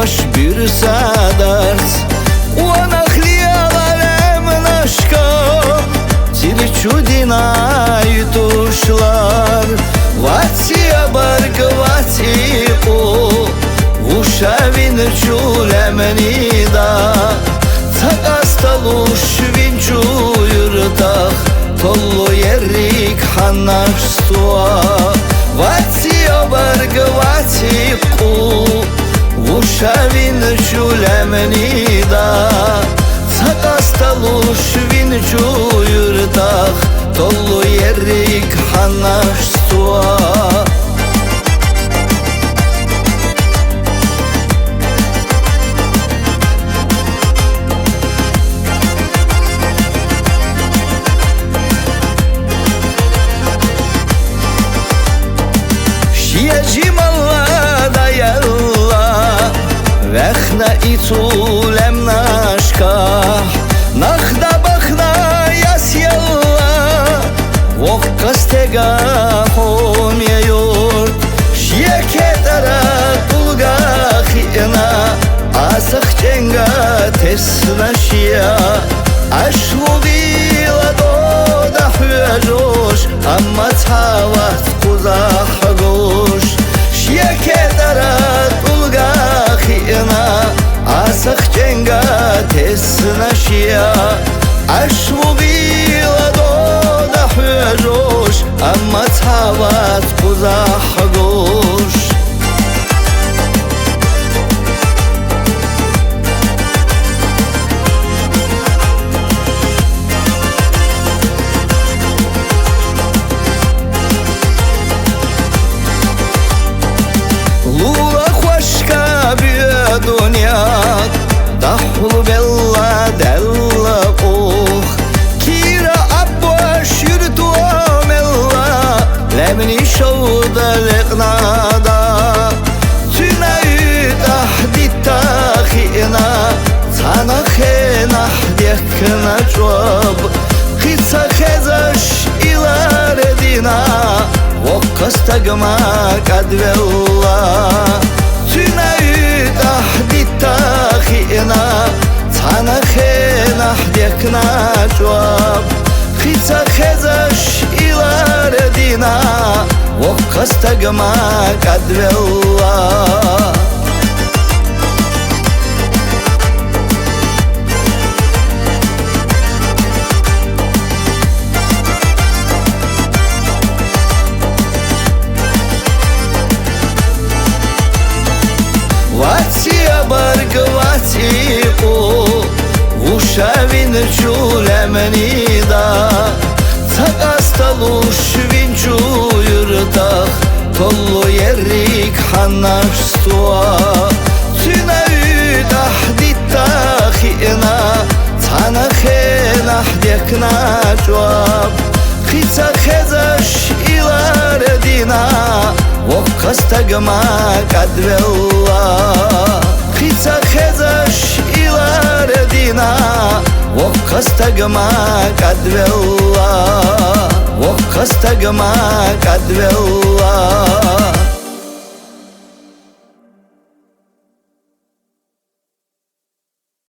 baş bir sadars Uanakliyalar emnaşka Тирчудина ютушlar Ватия баргватику Вушавин чулемнида Цагасталуш винчуюртах Толлу ерик ханашстуа Ватия баргватику Вушавин чулемнида Цагасталуш винчуюртах Толлу ерик ханашстуа Вехна и цулем нашка Нахда бахна ясьялла Вох кастега хомеют Шьекетара тулга хина Асахченга теснашья Ашлудила дода хвежош Амма цават кузах гош Шьекетара тулга Асахченга теснашья Ашвубила дода хвежош Амма цават кузах гош Dunyak dahul bella della oh Kira abbaş yürütü amella Lemni şovda liqnada Tünayü tahdit takhina Sana khenah dekna çöp Khitsa khezaş ilar dina Vokkastagma kadvella Tünayü tahdit takhina Sana khenah dekna çöp Khitsa khezaş ilar dina Vokkastagma kadvella Ватия баргватику Вушавин чулемнида Цагасталуш винчуюртах Толлу ерик ханашстуа Тюнаю тахдит тахина Цана хенах декна чуаб Хица хезаш илар дина Vokkastagma kadvella Khitsa khezash ilar dina Vokkastagma kadvella Vokkastagma kadvella